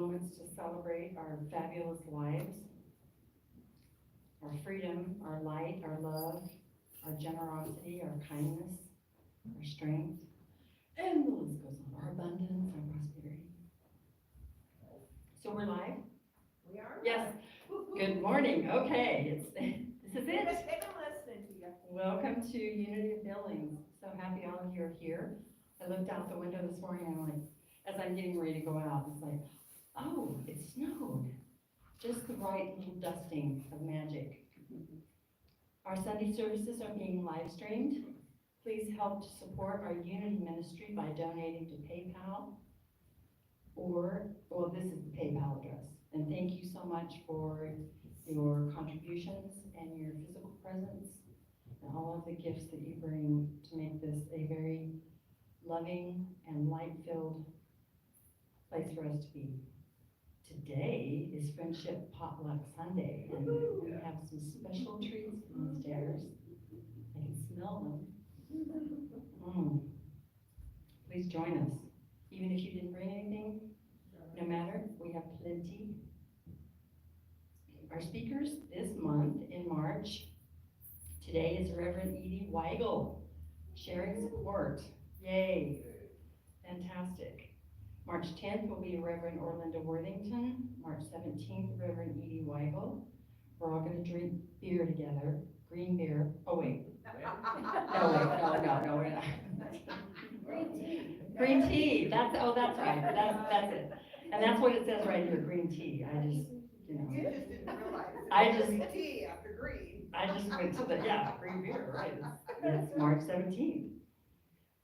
moments to celebrate our fabulous lives, our freedom, our light, our love, our generosity, our kindness, our strength, and the list goes on, our abundance, our prosperity. So we're live? We are? Yes. Good morning. Okay, this is it. They've been listening to you. Welcome to Unity of Billings. So happy all of you are here. I looked out the window this morning and I'm like, as I'm getting ready to go out, it's like, oh, it snowed. Just the right little dusting of magic. Our Sunday services are being live streamed. Please help to support our Unity ministry by donating to PayPal well, this is the PayPal address. And thank you so much for your contributions and your physical presence and all of the gifts that you bring to make this a very loving and light-filled place for us to be. Today is Friendship Potluck Sunday, and we have some special treats downstairs. I can smell them. Please join us. Even if you didn't bring anything, no matter, we have plenty. Our speakers this month in March, today is Reverend Edee Weigel, sharing support. Yay, fantastic. March 10th will be Reverend Orlinda Worthington. March 17th, Reverend Edee Weigel. We're all going to drink beer together, green beer. Oh wait, no, we're not. Green tea. Green tea, that's right, that's it. And that's what it says right here, green tea. I just, You just didn't realize. I just- Green tea after green. I just went to green beer, right? It's March 17th.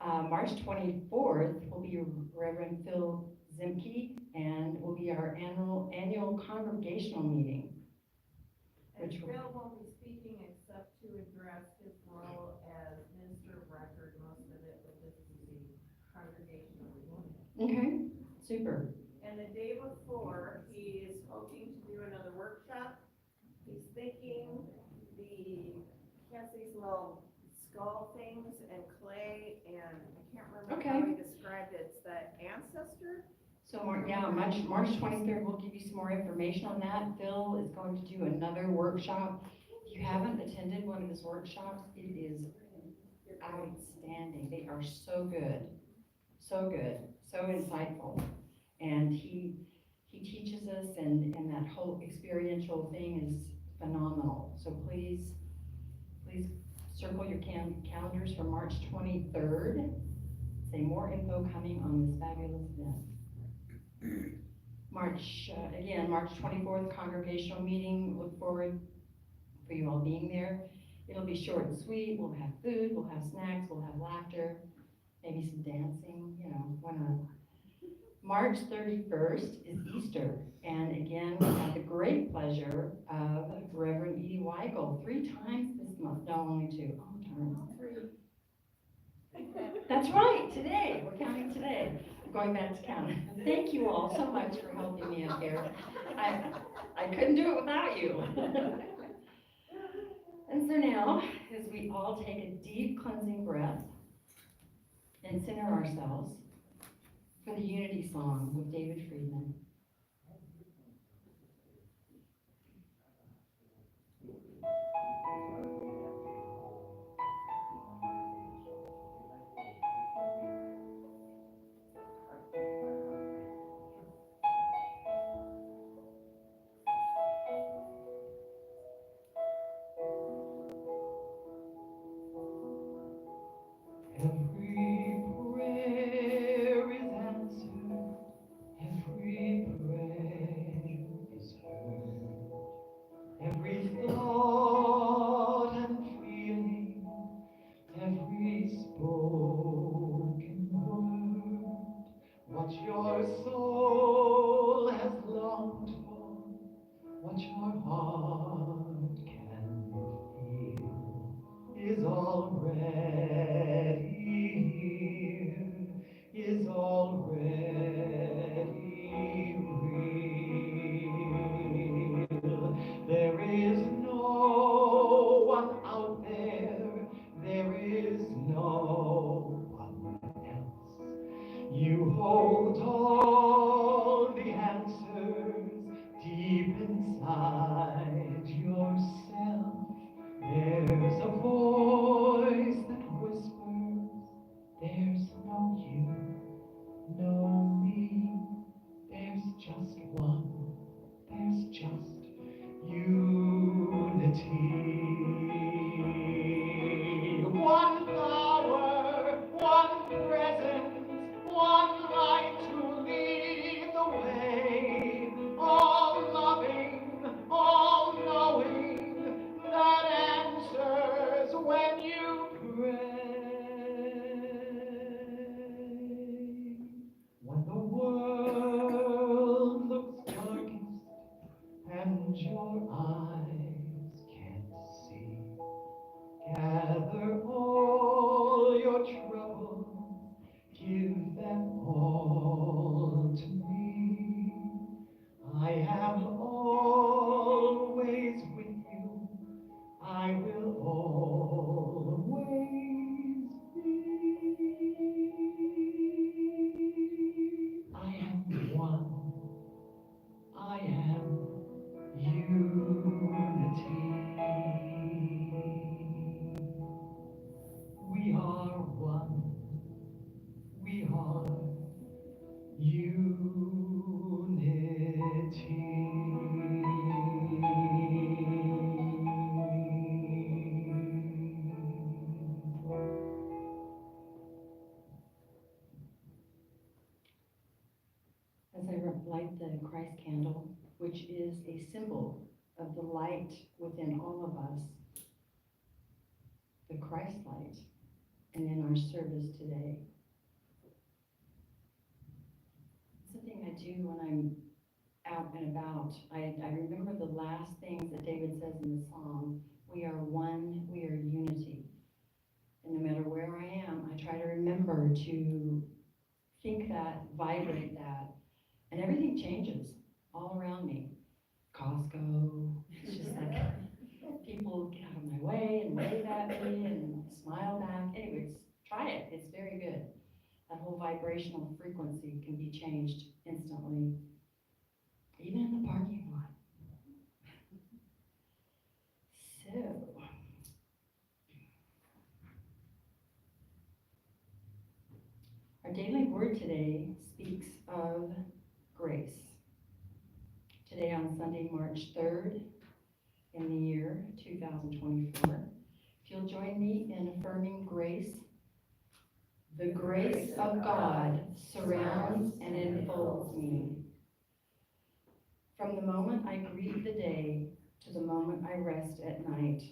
March 24th will be Reverend Phil Zimke, and will be our annual congregational meeting. And Phil won't be speaking except to address his role as minister of record, most of it, but this is the congregational meeting. Okay, super. And the day before, he is hoping to do another workshop. He's thinking these little skull things and clay, and I can't remember how he described it. It's the ancestor. So March 23rd, we'll give you some more information on that. Phil is going to do another workshop. If you haven't attended one of his workshops, it is outstanding. They are so good, so insightful. And he teaches us, and that whole experiential thing is phenomenal. So please circle your calendars for March 23rd. Say more info coming on this fabulous event. March 24th, congregational meeting. Look forward for you all being there. It'll be short and sweet. We'll have food, we'll have snacks, we'll have laughter, maybe some dancing, why not? March 31st is Easter, and again, we have the great pleasure of Reverend Edee Weigel 3 times this month. No, only 2. Oh, darn. 3. That's right, today. We're counting today. I'm going back to counting. Thank you all so much for helping me up here. I couldn't do it without you. And so now, as we all take a deep cleansing breath and center ourselves for the Unity Song with David Friedman. You hold all the answers. answers deep inside yourself. There's a voice that whispers, there's no you, no me. There's just one, there's just unity. One power, one presence, one light to lead the way. All loving, all knowing, that answers when you pray. When the world looks darkest and your eyes can't see, gather all your troubles, give them all to me. I am always with you, I will always be. I am one, I am unity. We are one, we are unity. As I light the Christ candle, which is a symbol of the light within all of us, the Christ light, and in our service today. Something I do when I'm out and about. I remember the last things that David says in the Psalm. We are one, we are unity. And no matter where I am, I try to remember to think that, vibrate that, and everything changes all around me. Costco, it's just like people get out of my way and wave at me and smile back. Anyways, try it, it's very good. That whole vibrational frequency can be changed instantly, even in the parking lot. So, our daily word today speaks of grace. Today on Sunday, March 3rd, in the year 2024, if you'll join me in affirming grace. The grace of God surrounds and enfolds me. From the moment I greet the day to the moment I rest at night,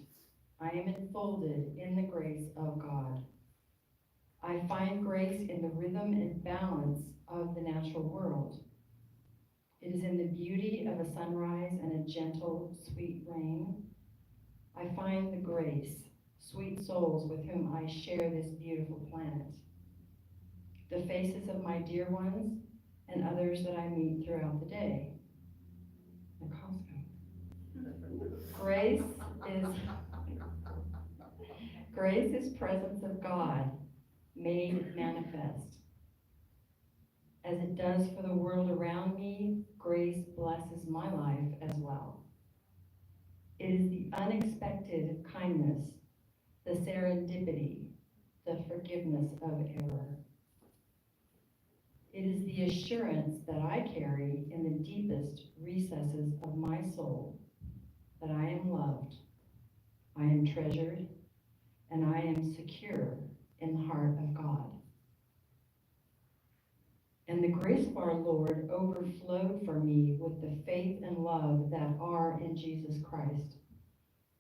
I am enfolded in the grace of God. I find grace in the rhythm and balance of the natural world. It is in the beauty of a sunrise and a gentle, sweet rain. I find the grace, sweet souls with whom I share this beautiful planet. The faces of my dear ones and others that I meet throughout the day. The Costco. Grace is presence of God made manifest. As it does for the world around me, grace blesses my life as well. It is the unexpected kindness, the serendipity, the forgiveness of error. It is the assurance that I carry in the deepest recesses of my soul that I am loved, I am treasured, and I am secure in the heart of God. And the grace of our Lord overflowed for me with the faith and love that are in Jesus Christ.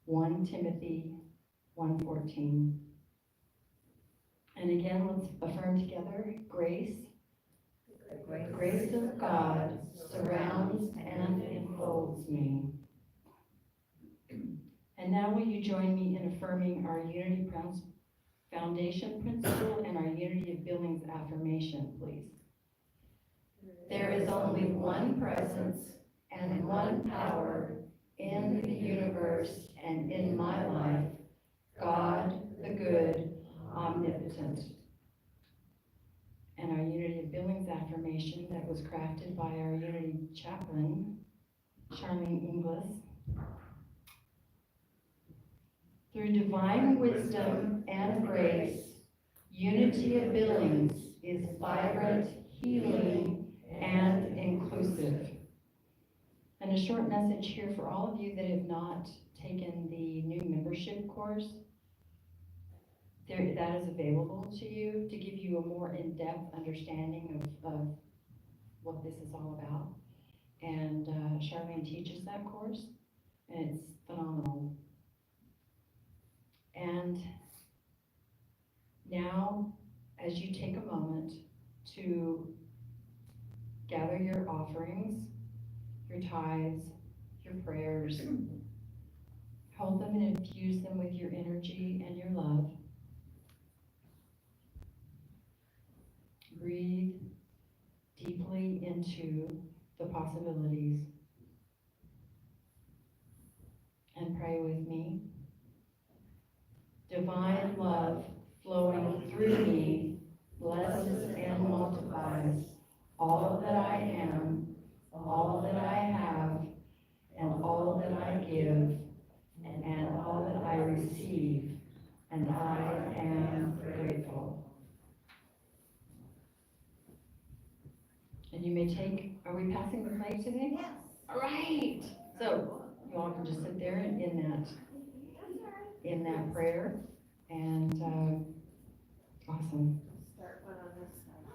1 Timothy 1:14. And again, let's affirm together, grace. The grace of God surrounds and enfolds me. And now will you join me in affirming our Unity Foundation principle and our Unity of Billings affirmation, please. There is only one presence and one power in the universe and in my life, God the good, omnipotent. And our Unity of Billings affirmation. affirmation that was crafted by our Unity chaplain, Charlene Inglis. Through divine wisdom and grace, Unity of Billings is vibrant, healing, and inclusive. And a short message here for all of you that have not taken the new membership course. That is available to you to give you a more in-depth understanding of what this is all about. And Charlene teaches that course, and it's phenomenal. And now, as you take a moment to gather your offerings, your tithes, your prayers, hold them and infuse them with your energy and your love. Breathe deeply into the possibilities and pray with me. Divine love flowing through me blesses and multiplies all that I am, all that I have, and all that I give, and all that I receive, and I am grateful. And you may take, are we passing the plate today? Yes. All right. So you all can just sit there in that prayer, and awesome. Start one on this side.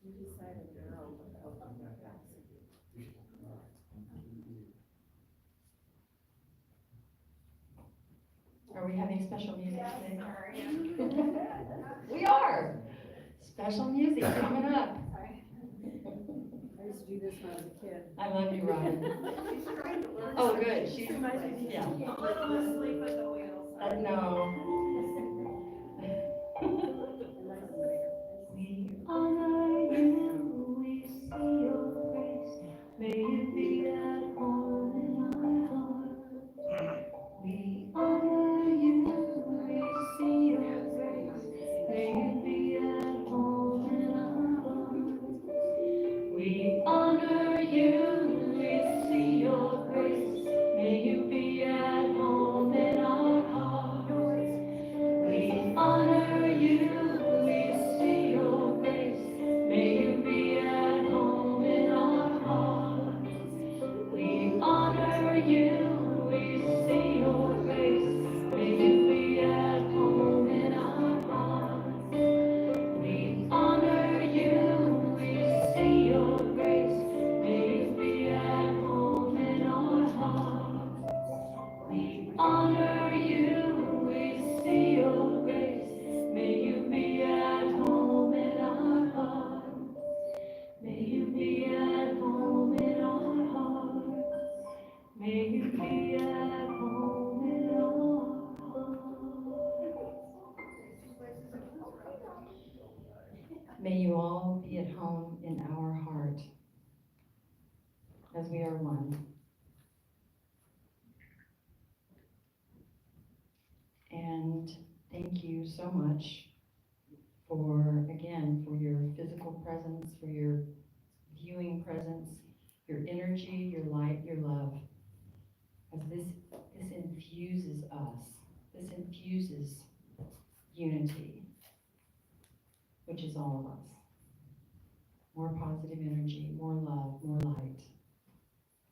You decided your own without the capacity. Are we having special music Yes, today? sorry. We are. Special music coming up. I used to do this when I was a kid. I love you, Robin. She's trying to learn. Oh, good. She's, yeah. A little asleep at the wheel. No. We honor you, we see your grace. May you be at home in our hearts. We honor you, we see your grace. May you be at home in our hearts. We honor you, we see your grace. May you be at home in our hearts. We honor you, we see your grace. May you be at home in our hearts. We honor you, we see your grace. May you be at home in our hearts. We honor you, we see your grace. May you be at home in our hearts. We honor you, we see your grace. May you be at home in our hearts. May you be at home in our hearts. May you be at home in our hearts. May you all be at home in our heart as we are one. And thank you so much for, again, for your physical presence, for your viewing presence, your energy, your light, your love. As this infuses us, this infuses unity, which is all of us. More positive energy, more love, more light.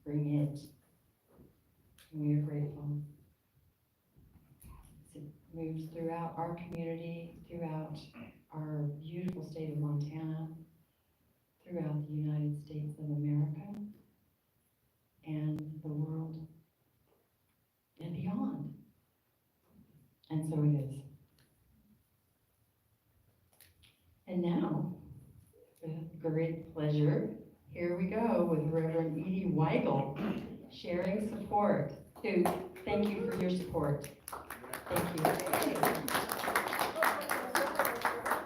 Bring it. And we are grateful. It moves throughout our community, throughout our beautiful state of Montana, throughout the United States of America, and the world, and beyond. And so it is. And now, with great pleasure, here we go with Reverend Edee Weigel, sharing support. Who, thank you for your support. Thank you.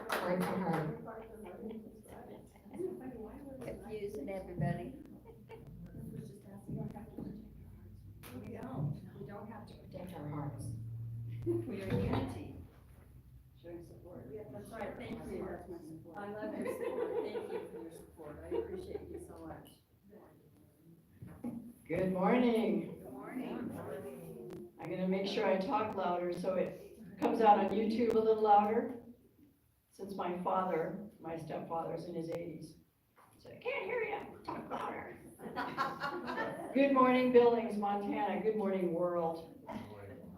Heart to heart. Confusing everybody. We don't have to. Protect our hearts. We are unity. Showing support. Thank you. I love your support. Thank you for your support. I appreciate you so much. Good morning. Good morning. I'm gonna make sure I talk louder so it comes out on YouTube a little louder. Since my stepfather's in his 80s. So I can't hear you, talk louder. Good morning, Billings, Montana. Good morning, world.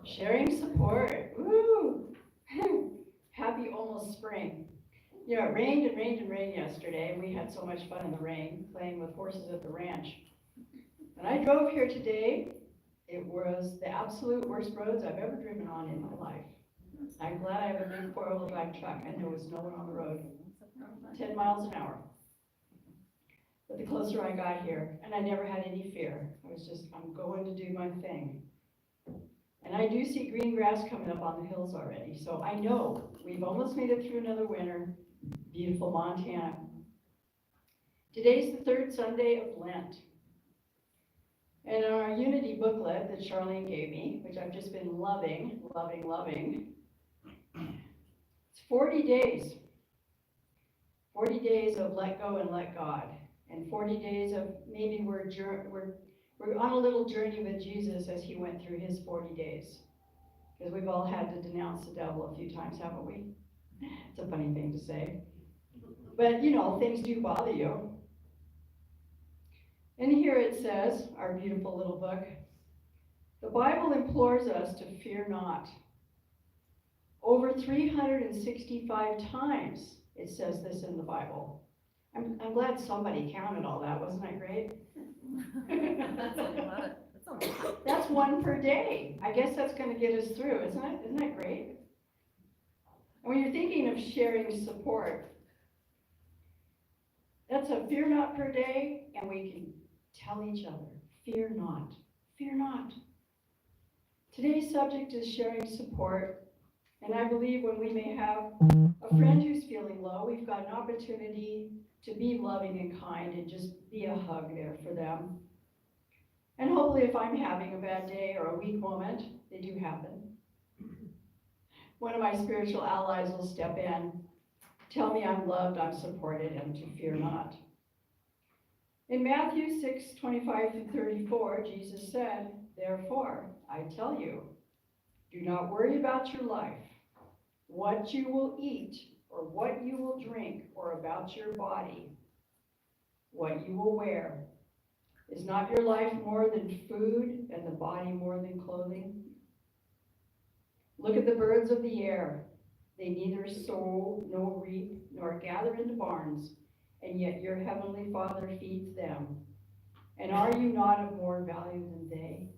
Sharing support, woo! Happy almost spring. You know, it rained and rained and rained yesterday, and we had so much fun in the rain, playing with horses at the ranch. When I drove here today, it was the absolute worst roads I've ever driven on in my life. I'm glad I have a big 4-wheel drive truck, and there was no one on the road, 10 miles an hour. But the closer I got here, and I never had any fear, I was just, I'm going to do my thing. And I do see green grass coming up on the hills already, so I know we've almost made it through another winter. Beautiful Montana. Today's the third Sunday of Lent. And in our Unity booklet that Charlene gave me, which I've just been loving, it's 40 days. 40 days of let go and let God. And 40 days of maybe we're on a little journey with Jesus as he went through his 40 days. Because we've all had to denounce the devil a few times, haven't we? It's a funny thing to say. But you know, things do bother you. And here it says, our beautiful little book, the Bible implores us to fear not. Over 365 times it says this in the Bible. I'm glad somebody counted all that, wasn't that great? That's a lot. That's one per day. I guess that's going to get us through, isn't it? Isn't that great? And when you're thinking of sharing support, that's a fear not per day, and we can tell each other, fear not, fear not. Today's subject is sharing support, and I believe when we may have a friend who's feeling low, we've got an opportunity to be loving and kind and just be a hug there for them. And hopefully if I'm having a bad day or a weak moment, they do happen, one of my spiritual allies will step in, tell me I'm loved, I'm supported, and to fear not. In Matthew 6:25-34, Jesus said, therefore, I tell you, do not worry about your life, what you will eat, or what you will drink, or about your body, what you will wear. Is not your life more than food, and the body more than clothing? Look at the birds of the air. They neither sow, nor reap, nor gather into barns, and yet your heavenly Father feeds them. And are you not of more value than they?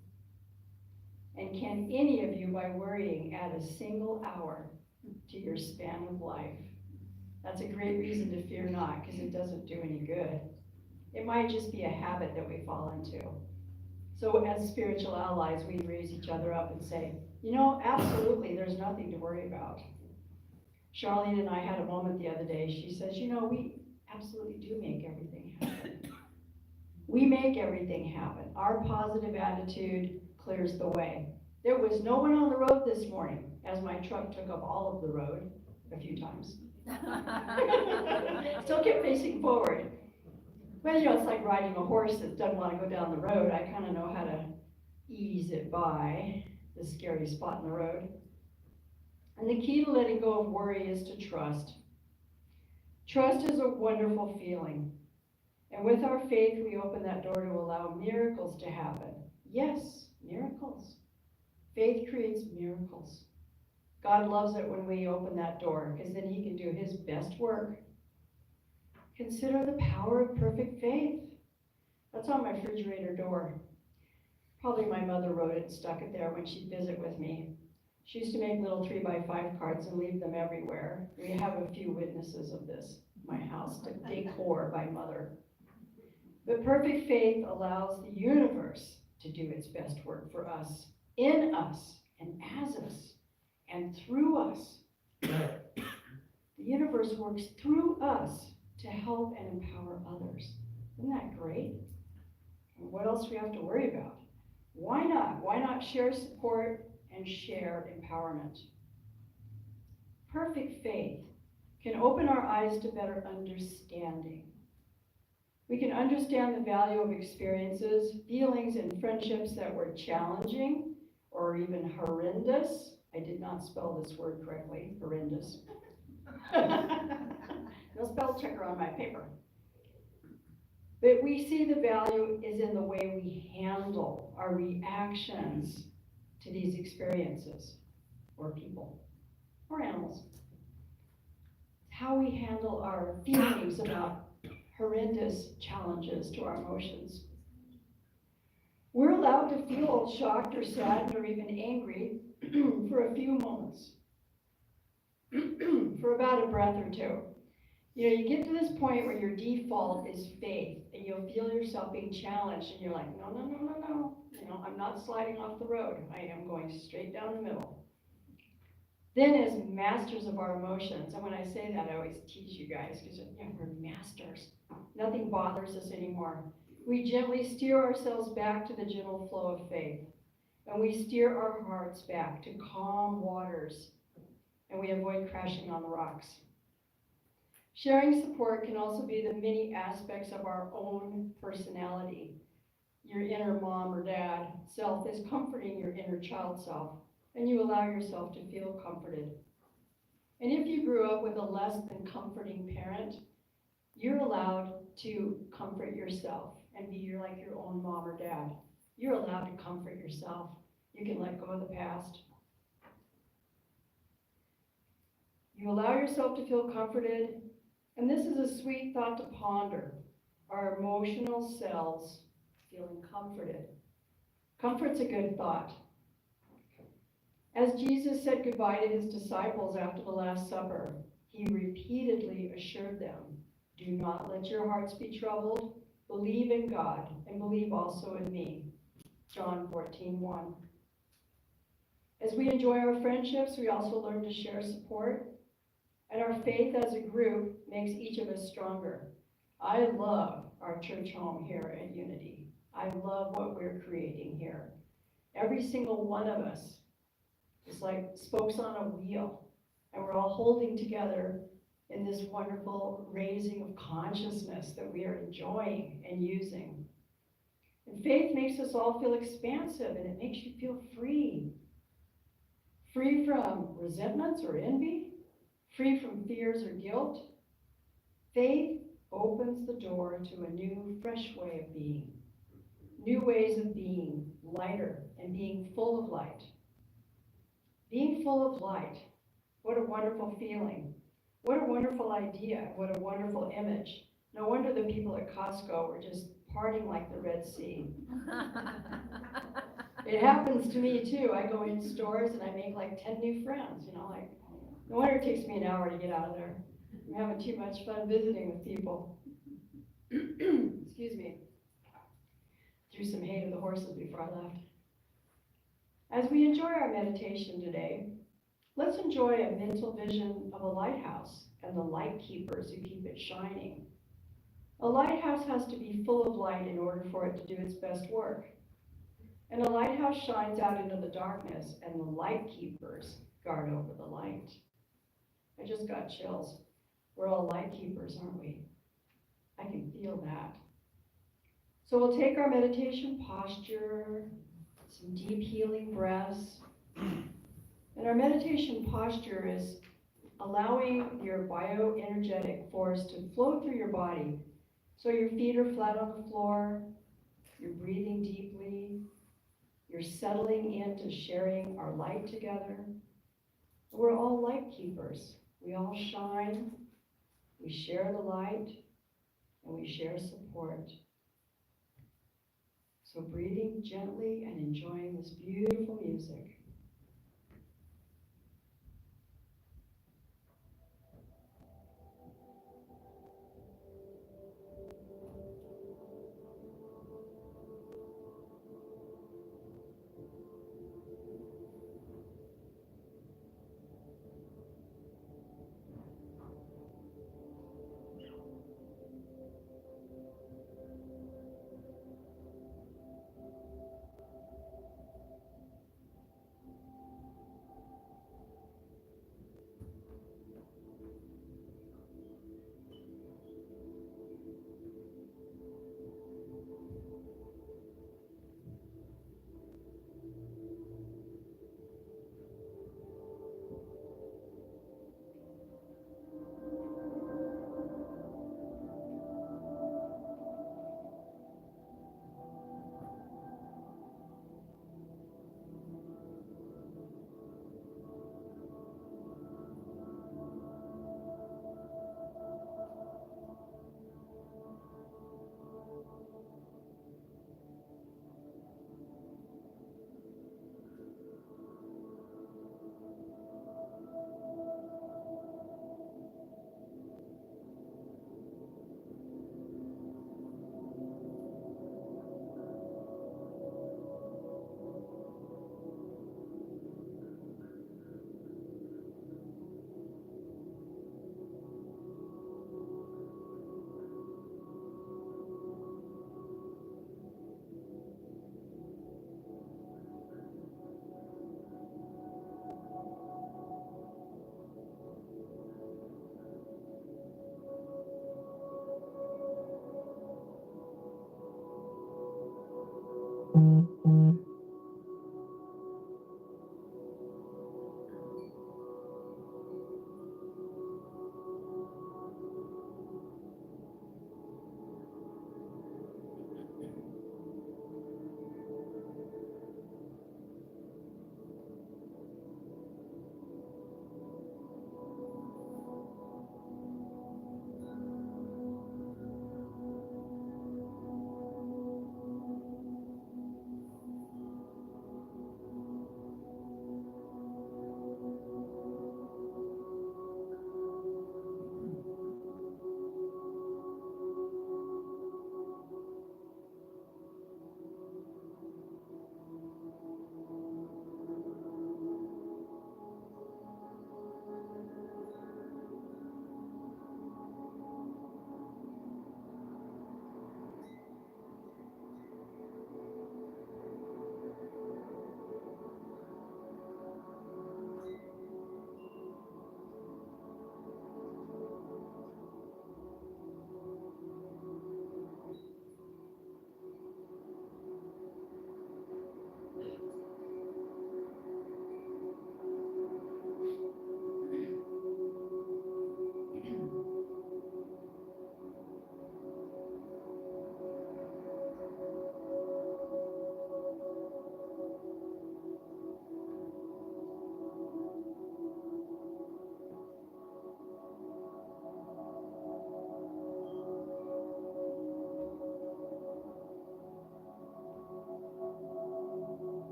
And can any of you, by worrying, add a single hour to your span of life? That's a great reason to fear not, because it doesn't do any good. It might just be a habit that we fall into. So as spiritual allies, we raise each other up and say, you know, absolutely, there's nothing to worry about. Charlene and I had a moment the other day. She says, you know, we absolutely do make everything happen. We make everything happen. Our positive attitude clears the way. There was no one on the road this morning, as my truck took up all of the road a few times. Still kept facing forward. Well, you know, it's like riding a horse that doesn't want to go down the road. I kind of know how to ease it by the scary spot in the road. And the key to letting go of worry is to trust. Trust is a wonderful feeling. And with our faith, we open that door to allow miracles to happen. Yes, miracles. Faith creates miracles. God loves it when we open that door, because then he can do his best work. Consider the power of perfect faith. That's on my refrigerator door. Probably my mother wrote it and stuck it there when she'd visit with me. She used to make little 3x5 cards and leave them everywhere. We have a few witnesses of this. My house, decor by mother. But perfect faith allows the universe to do its best work for us, in us, and as us, and through us. The universe works through us to help and empower others. Isn't that great? And what else do we have to worry about? Why not? Why not share support and share empowerment? Perfect faith can open our eyes to better understanding. We can understand the value of experiences, feelings, and friendships that were challenging or even horrendous. I did not spell this word correctly, horrendous. No spell checker on my paper. But we see the value is in the way we handle our reactions to these experiences, or people, or animals. How we handle our feelings about horrendous challenges to our emotions. We're allowed to feel shocked or sad or even angry for a few moments, for about a breath or two. You know, you get to this point where your default is faith, and you'll feel yourself being challenged, and you're like, no, no, no, no, no. You know, I'm not sliding off the road. I am going straight down the middle. Then as masters of our emotions, and when I say that, I always tease you guys, because yeah, we're masters. Nothing bothers us anymore. We gently steer ourselves back to the gentle flow of faith, and we steer our hearts back to calm waters, and we avoid crashing on the rocks. Sharing support can also be the many aspects of our own personality. Your inner mom or dad self is comforting your inner child self, and you allow yourself to feel comforted. And if you grew up with a less than comforting parent, you're allowed to comfort yourself and be like your own mom or dad. You're allowed to comfort yourself. You can let go of the past. You allow yourself to feel comforted, and this is a sweet thought to ponder. Our emotional selves feeling comforted. Comfort's a good thought. As Jesus said goodbye to his disciples after the Last Supper, he repeatedly assured them, do not let your hearts be troubled. Believe in God and believe also in me. John 14:1. As we enjoy our friendships, we also learn to share support, and our faith as a group makes each of us stronger. I love our church home here at Unity. I love what we're creating here. Every single one of us is like spokes on a wheel, and we're all holding together in this wonderful raising of consciousness that we are enjoying and using. And faith makes us all feel expansive, and it makes you feel free. Free from resentments or envy, free from fears or guilt. Faith opens the door to a new, fresh way of being. New ways of being lighter and being full of light. Being full of light, what a wonderful feeling. What a wonderful idea. What a wonderful image. No wonder the people at Costco were just partying like the Red Sea. It happens to me too. I go in stores and I make like 10 new friends, you know, like, no wonder it takes me an hour to get out of there. I'm having too much fun visiting with people. Excuse me. Threw some hay to the horses before I left. As we enjoy our meditation today, let's enjoy a mental vision of a lighthouse and the light keepers who keep it shining. A lighthouse has to be full of light in order for it to do its best work. And a lighthouse shines out into the darkness, and the light keepers guard over the light. I just got chills. We're all light keepers, aren't we? I can feel that. So we'll take our meditation posture, some deep healing breaths. And our meditation posture is allowing your bioenergetic force to flow through your body. So your feet are flat on the floor, you're breathing deeply, you're settling into sharing our light together. We're all light keepers. We all shine, we share the light, and we share support. So breathing gently and enjoying this beautiful music.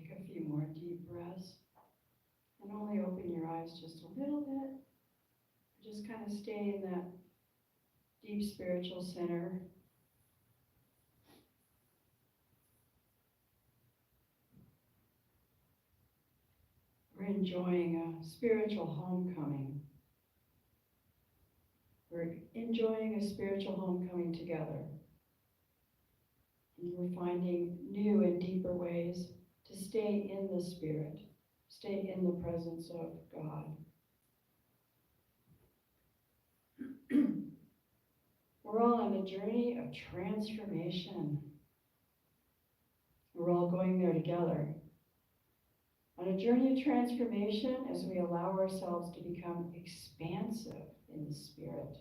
Take a few more deep breaths. And only open your eyes just a little bit. Just kind of stay in that deep spiritual center. We're enjoying a spiritual homecoming. We're enjoying a spiritual homecoming together. And we're finding new and deeper ways to stay in the Spirit, stay in the presence of God. We're all on a journey of transformation. We're all going there together. On a journey of transformation as we allow ourselves to become expansive in the Spirit.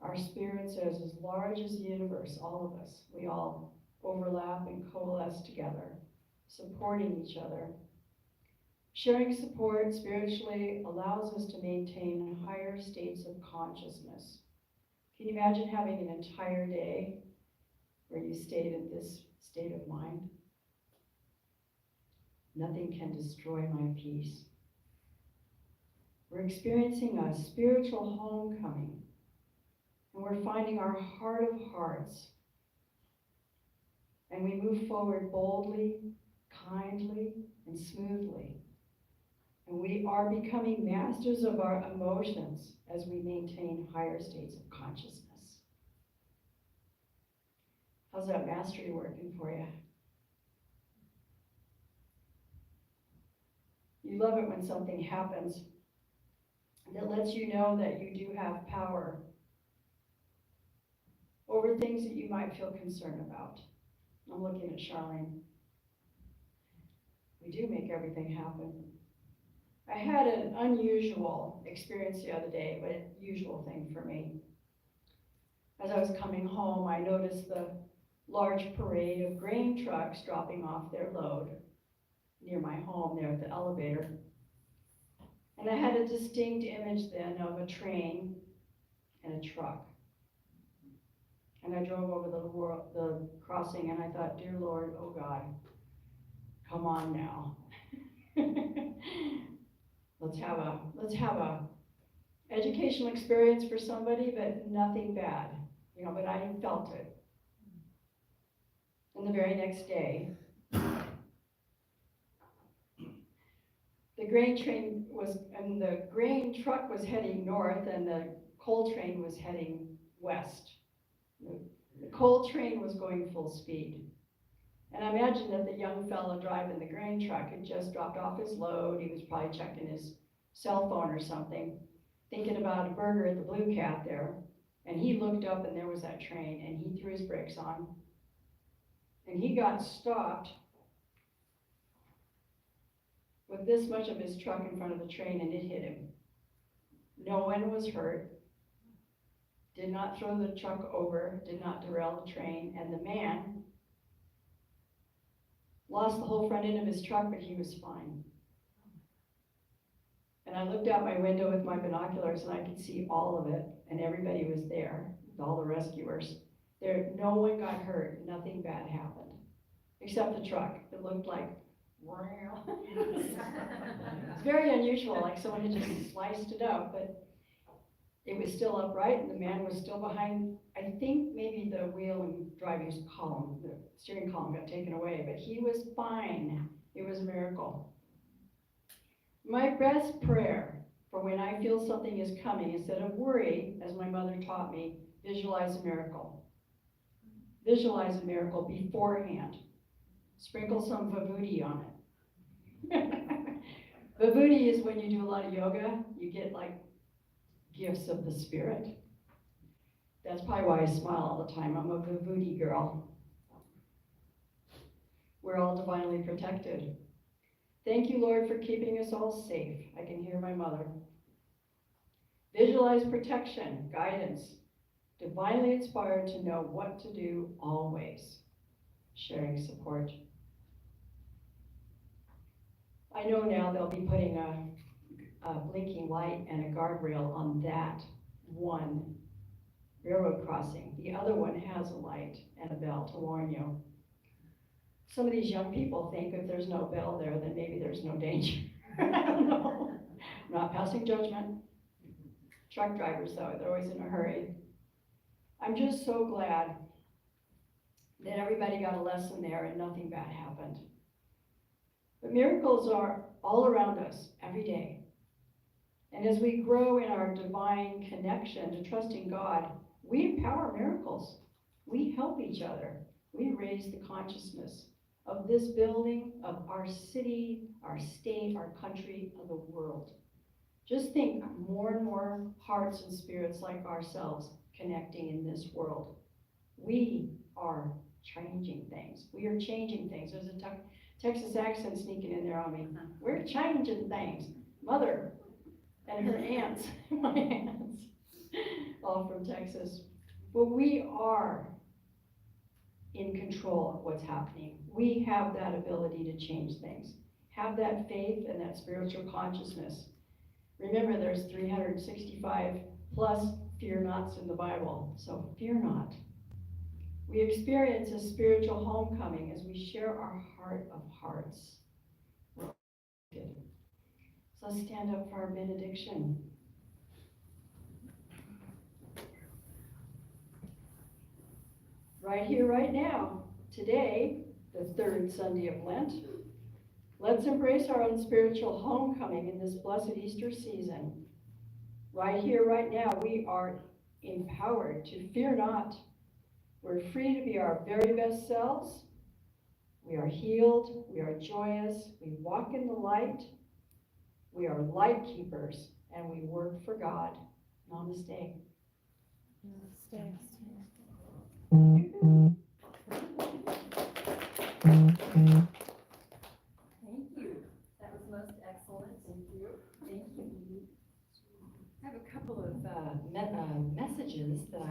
Our spirits are as large as the universe, all of us. We all overlap and coalesce together, supporting each other. Sharing support spiritually allows us to maintain higher states of consciousness. Can you imagine having an entire day where you stayed in this state of mind? Nothing can destroy my peace. We're experiencing a spiritual homecoming, and we're finding our heart of hearts. And we move forward boldly, kindly, and smoothly. And we are becoming masters of our emotions as we maintain higher states of consciousness. How's that mastery working for you? You love it when something happens that lets you know that you do have power over things that you might feel concerned about. I'm looking at Charlene. We do make everything happen. I had an unusual experience the other day, but an usual thing for me. As I was coming home, I noticed the large parade of grain trucks dropping off their load near my home there at the elevator. And I had a distinct image then of a train and a truck. And I drove over the crossing and I thought, dear Lord, oh God, come on now. Let's have a educational experience for somebody, but nothing bad, but I felt it. And the very next day, the grain truck was heading north and the coal train was heading west. The coal train was going full speed. And I imagine that the young fellow driving the grain truck had just dropped off his load. He was probably checking his cell phone or something, thinking about a burger at the Blue Cat there. And he looked up and there was that train and he threw his brakes on. And he got stopped with this much of his truck in front of the train and it hit him. No one was hurt. Did not throw the truck over, did not derail the train, and the man lost the whole front end of his truck, but he was fine. And I looked out my window with my binoculars and I could see all of it, and everybody was there, all the rescuers. No one got hurt, nothing bad happened, except the truck. It looked like, wow. It's very unusual, like someone had just sliced it up, but it was still upright and the man was still behind. I think maybe the wheel and driving column, the steering column got taken away, but he was fine. It was a miracle. My best prayer for when I feel something is coming, instead of worry, as my mother taught me, visualize a miracle. Visualize a miracle beforehand. Sprinkle some vibhuti on it. Vibhuti is when you do a lot of yoga, you get like gifts of the Spirit. That's probably why I smile all the time. I'm a vibhuti girl. We're all divinely protected. Thank you, Lord, for keeping us all safe. I can hear my mother. Visualize protection, guidance, divinely inspired to know what to do always. Sharing support. I know now they'll be putting a blinking light and a guardrail on that one railroad crossing. The other one has a light and a bell to warn you. some of these young people think if there's no bell there, then maybe there's no danger. I don't know. I'm not passing judgment. Truck drivers, though, they're always in a hurry. I'm just so glad that everybody got a lesson there and nothing bad happened. But miracles are all around us every day. And as we grow in our divine connection to trusting God, we empower miracles. We help each other. We raise the consciousness of this building, of our city, our state, our country, of the world. Just think more and more hearts and spirits like ourselves connecting in this world. We are changing things. We are changing things. There's a Texas accent sneaking in there on me. We're changing things. Mother and her aunts, my aunts, all from Texas. But we are in control of what's happening. We have that ability to change things. Have that faith and that spiritual consciousness. Remember, there's 365 plus fear nots in the Bible, so fear not. We experience a spiritual homecoming as we share our heart of hearts. So let's stand up for our benediction. Right here, right now, today, the third Sunday of Lent, let's embrace our own spiritual homecoming in this blessed Easter season. Right here, right now, we are empowered to fear not. We're free to be our very best selves. We are healed. We are joyous. We walk in the light. We are light keepers, and we work for God. Namaste. Namaste. Thank you. That was most excellent. Thank you. Thank you. I have a couple of messages that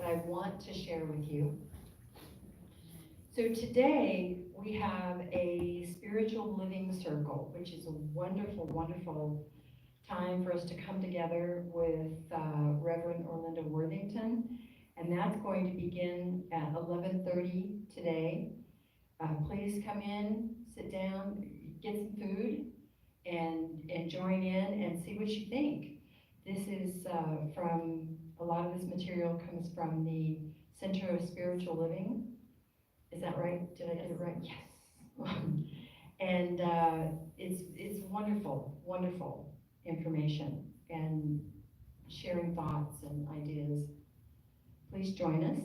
I want to share with you. So today we have a spiritual living circle, which is a wonderful, wonderful time for us to come together with Reverend Orlinda Worthington, and that's going to begin at 11:30 today. Please come in, sit down, get some food, and join in and see what you think. This is from, a lot of this material comes from the Center of Spiritual Living. Is that right? Did I get it right? Yes. And it's wonderful, wonderful information and sharing thoughts and ideas. Please join us.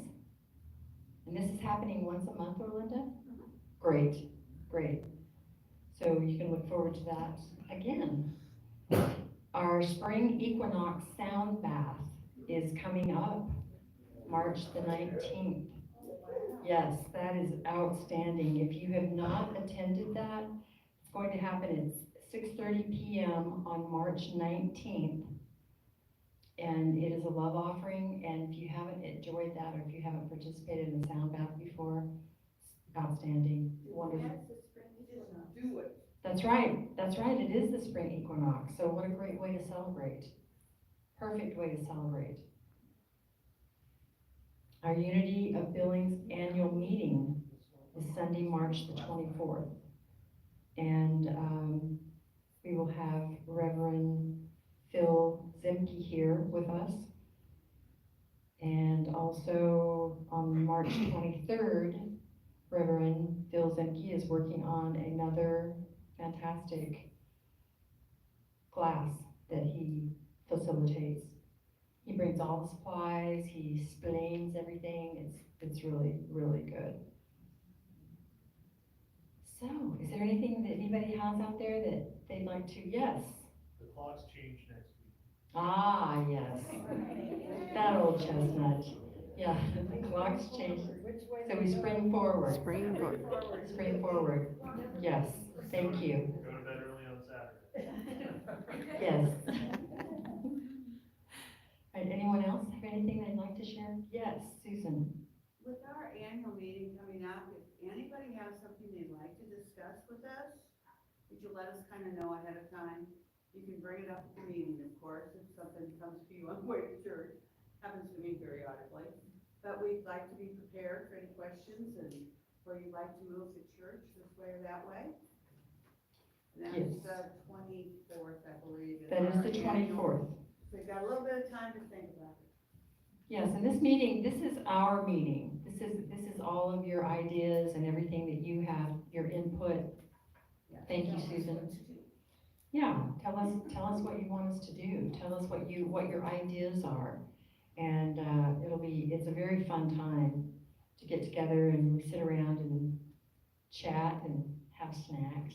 And this is happening once a month, Orlinda? Great, great. So you can look forward to that again. Our spring equinox sound bath is coming up March the 19th. Yes, that is outstanding. If you have not attended that, it's going to happen at 6:30 p.m. on March 19th. And it is a love offering, and if you haven't enjoyed that, or if you haven't participated in a sound bath before, it's outstanding, wonderful. Do it. That's right, it is the spring equinox, so what a great way to celebrate. Perfect way to celebrate. Our Unity of Billings annual meeting is Sunday, March the 24th. And we will have Reverend Phil Zemke here with us. And also on March 23rd, Reverend Phil Zemke is working on another fantastic class that he facilitates. He brings all the supplies, he explains everything. It's really, really good. So, is there anything that anybody has out there that they'd like to? Yes. The clocks change next week. Ah, yes. That old chestnut. Yeah, the clocks change. So we spring forward. Spring forward. Spring forward. Yes, thank you. Go to bed early on Saturday. Yes. All right, anyone else have anything they'd like to share? Yes, Susan. With our annual meeting coming up, if anybody has something they'd like to discuss with us, would you let us kind of know ahead of time? You can bring it up at the meeting, of course, if something comes to you on the way to church. Happens to me periodically. But we'd like to be prepared for any questions and where you'd like to move the church this way or that way. And that's Yes. the 24th, I believe. That is our the annual- 24th. So we've got a little bit of time to think about it. Yes, and this meeting, this is our meeting. This is all of your ideas and everything that you have, your input. Yeah. Thank you, Susan. Yeah, tell us what you want us to do. Tell us what your ideas are. And, it's a very fun time to get together and we sit around and chat and have snacks.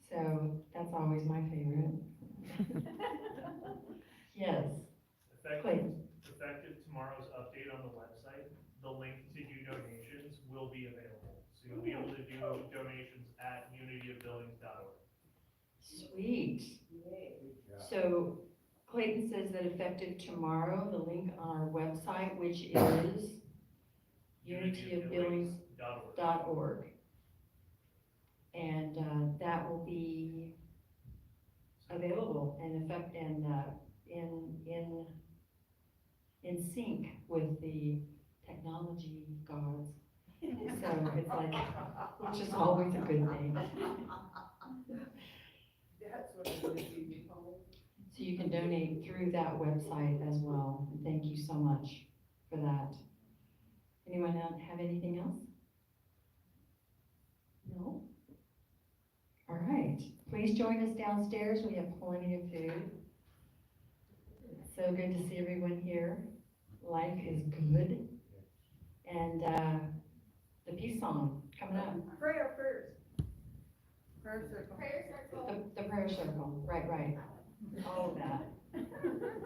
So that's always my favorite. Yes, Effective tomorrow's update on the website, the link to do donations will be available. So you'll be able to do donations at unityofbillings.org. sweet. So Clayton says that effective tomorrow, the link on our website, which is unityofbillings.org. And, that will be available and in sync with the technology gods. So it's like, which is always a good thing. That's what I'm gonna do. So you can donate through that website as well. And thank you so much for that. Anyone else have anything else? No? All right. Please join us downstairs. We have plenty of food. It's so good to see everyone here. Life is good. And the peace song coming up. Prayer first. Prayer circle. Prayer circle. The prayer circle. Right. All of that.